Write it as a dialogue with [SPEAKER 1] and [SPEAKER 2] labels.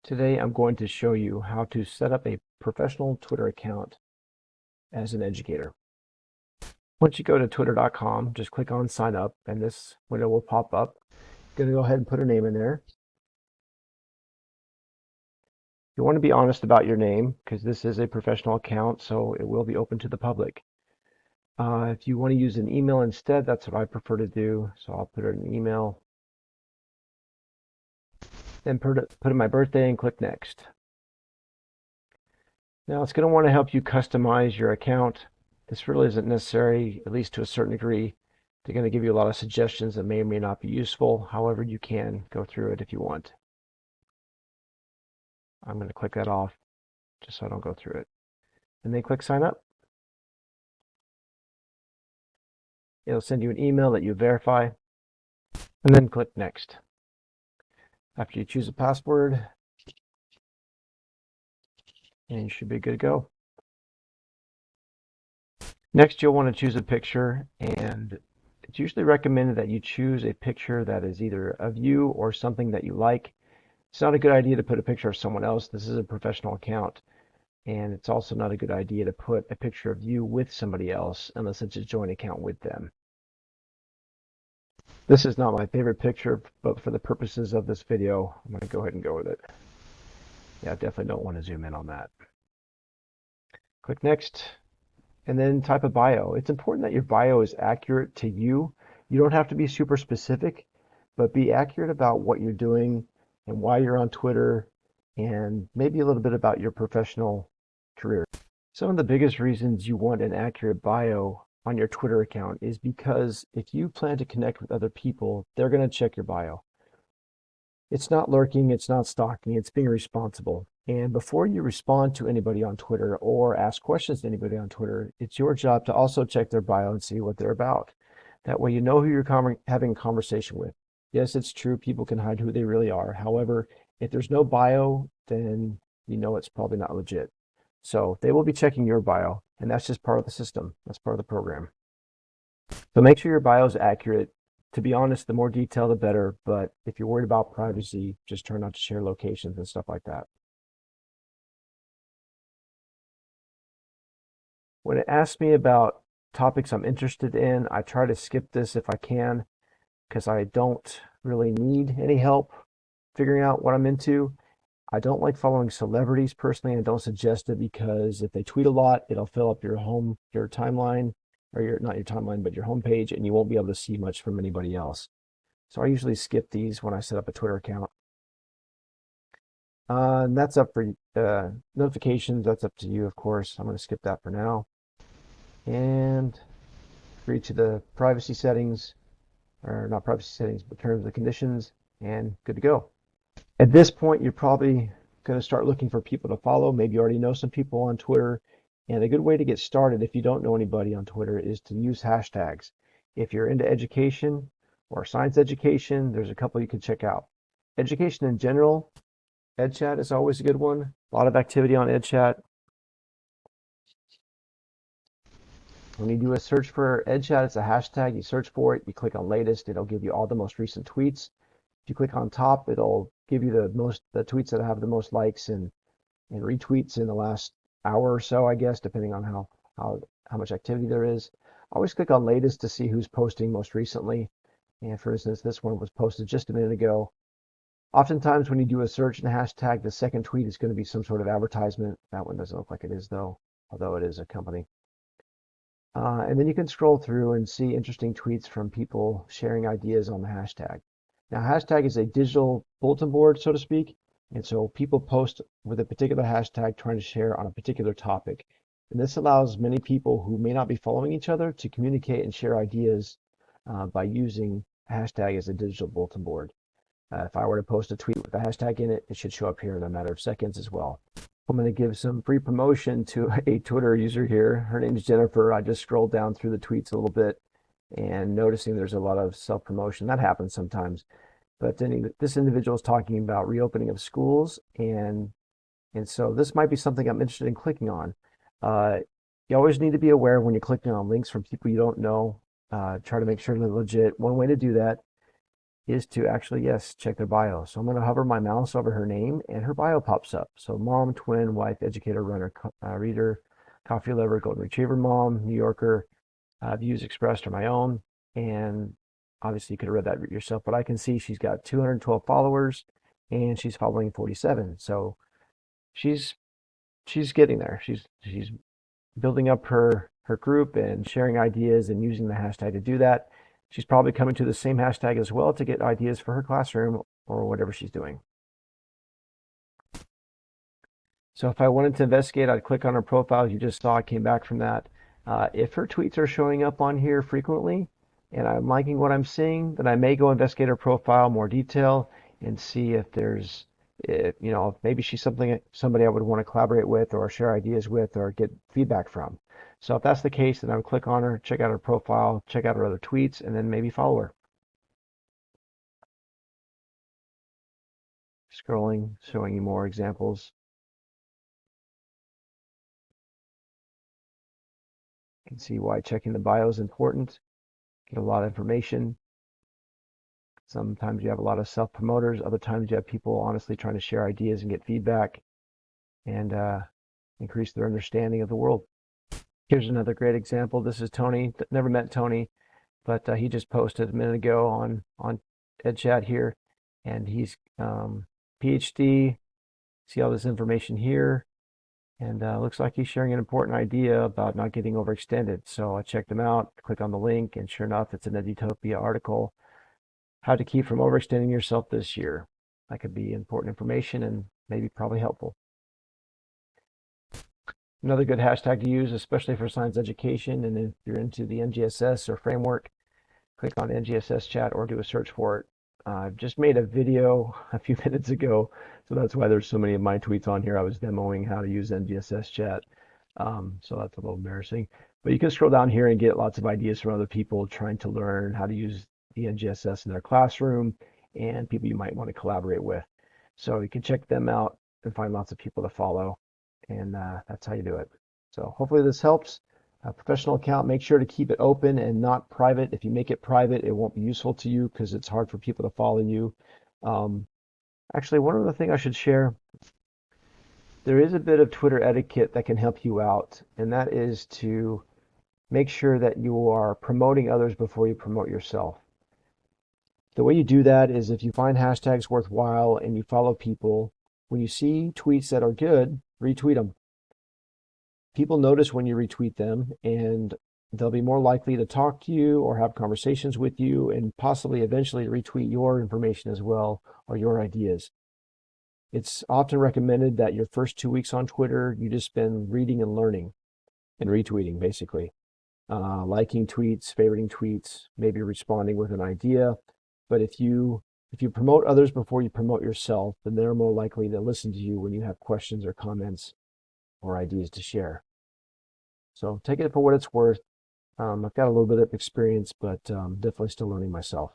[SPEAKER 1] Today I'm going to show you how to set up a professional Twitter account as an educator. Once you go to twitter.com, just click on sign up and this window will pop up. I'm going to go ahead and put a name in there. You want to be honest about your name because this is a professional account, so it will be open to the public. If you want to use an email instead, that's what I prefer to do, so I'll put an email. Then put in my birthday and click next. Now it's going to want to help you customize your account. This really isn't necessary, at least to a certain degree. They're going to give you a lot of suggestions that may or may not be useful. However, you can go through it if you want. I'm going to click that off just so I don't go through it. And then click sign up. It'll send you an email that you verify. And then click next. After you choose a password, and you should be good to go. Next, you'll want to choose a picture, and it's usually recommended that you choose a picture that is either of you or something that you like. It's not a good idea to put a picture of someone else. This is a professional account, and it's also not a good idea to put a picture of you with somebody else unless it's a joint account with them. This is not my favorite picture, but for the purposes of this video, I'm going to go ahead and go with it. Yeah, I definitely don't want to zoom in on that. Click next. And then type a bio. It's important that your bio is accurate to you. You don't have to be super specific, but be accurate about what you're doing and why you're on Twitter, and maybe a little bit about your professional career. Some of the biggest reasons you want an accurate bio on your Twitter account is because if you plan to connect with other people, they're going to check your bio. It's not lurking, it's not stalking, it's being responsible. And before you respond to anybody on Twitter or ask questions to anybody on Twitter, it's your job to also check their bio and see what they're about. That way you know who you're having a conversation with. Yes, it's true, people can hide who they really are. However, if there's no bio, then you know it's probably not legit. So they will be checking your bio, and that's just part of the system. That's part of the program. So make sure your bio is accurate. To be honest, the more detail, the better. But if you're worried about privacy, just try not to share locations and stuff like that. When it asks me about topics I'm interested in, I try to skip this if I can, because I don't really need any help figuring out what I'm into. I don't like following celebrities personally, and don't suggest it because if they tweet a lot, it'll fill up your timeline, or not your timeline, but your homepage, and you won't be able to see much from anybody else. So I usually skip these when I set up a Twitter account. And that's up for notifications. That's up to you, of course. I'm going to skip that for now. And for each of the privacy settings, or not privacy settings, but terms and conditions, and good to go. At this point, you're probably going to start looking for people to follow. Maybe you already know some people on Twitter. And a good way to get started if you don't know anybody on Twitter is to use hashtags. If you're into education or science education, there's a couple you can check out. Education in general, EdChat is always a good one. A lot of activity on EdChat. When you do a search for EdChat, it's a hashtag. You search for it, you click on latest, it'll give you all the most recent tweets. If you click on top, it'll give you the tweets that have the most likes and retweets in the last hour or so, I guess, depending on how much activity there is. Always click on latest to see who's posting most recently. And for instance, this one was posted just a minute ago. Oftentimes when you do a search in a hashtag, the second tweet is going to be some sort of advertisement. That one doesn't look like it is though, although it is a company. And then you can scroll through and see interesting tweets from people sharing ideas on the hashtag. Now, hashtag is a digital bulletin board, so to speak. And so people post with a particular hashtag trying to share on a particular topic. And this allows many people who may not be following each other to communicate and share ideas by using a hashtag as a digital bulletin board. If I were to post a tweet with a hashtag in it, it should show up here in a matter of seconds as well. I'm going to give some free promotion to a Twitter user here. Her name is Jennifer. I just scrolled down through the tweets a little bit and noticing there's a lot of self-promotion. That happens sometimes. But this individual is talking about reopening of schools, and so this might be something I'm interested in clicking on. You always need to be aware when you're clicking on links from people you don't know. Try to make sure they're legit. One way to do that is to actually, yes, check their bio. So I'm going to hover my mouse over her name and her bio pops up. So mom, twin, wife, educator, runner, reader, coffee lover, golden retriever mom, New Yorker, views expressed are my own. And obviously you could have read that yourself, but I can see she's got 212 followers and she's following 47. So she's getting there. She's building up her group and sharing ideas and using the hashtag to do that. She's probably coming to the same hashtag as well to get ideas for her classroom or whatever she's doing. So if I wanted to investigate, I'd click on her profile. You just saw I came back from that. If her tweets are showing up on here frequently and I'm liking what I'm seeing, then I may go investigate her profile more detail and see if there's, maybe she's somebody I would want to collaborate with or share ideas with or get feedback from. So if that's the case, then I would click on her, check out her profile, check out her other tweets, and then maybe follow her. Scrolling, showing you more examples. You can see why checking the bio is important. Get a lot of information. Sometimes you have a lot of self-promoters. Other times you have people honestly trying to share ideas and get feedback and increase their understanding of the world. Here's another great example. This is Tony. Never met Tony, but he just posted a minute ago on EdChat here, and he's PhD. See all this information here, and looks like he's sharing an important idea about not getting overextended. So I checked him out, click on the link, and sure enough, it's an Edutopia article. How to keep from overextending yourself this year. That could be important information and maybe probably helpful. Another good hashtag to use, especially for science education, and if you're into the NGSS or framework, click on NGSS chat or do a search for it. I've just made a video a few minutes ago, so that's why there's so many of my tweets on here. I was demoing how to use NGSS chat, so that's a little embarrassing. But you can scroll down here and get lots of ideas from other people trying to learn how to use the NGSS in their classroom and people you might want to collaborate with. So you can check them out and find lots of people to follow, and that's how you do it. So hopefully this helps. A professional account, make sure to keep it open and not private. If you make it private, it won't be useful to you because it's hard for people to follow you. Actually, one other thing I should share, there is a bit of Twitter etiquette that can help you out, and that is to make sure that you are promoting others before you promote yourself. The way you do that is if you find hashtags worthwhile and you follow people, when you see tweets that are good, retweet them. People notice when you retweet them and they'll be more likely to talk to you or have conversations with you and possibly eventually retweet your information as well or your ideas. It's often recommended that your first 2 weeks on Twitter, you just spend reading and learning and retweeting basically. Liking tweets, favoriting tweets, maybe responding with an idea. But if you promote others before you promote yourself, then they're more likely to listen to you when you have questions or comments or ideas to share. So take it for what it's worth. I've got a little bit of experience, but definitely still learning myself.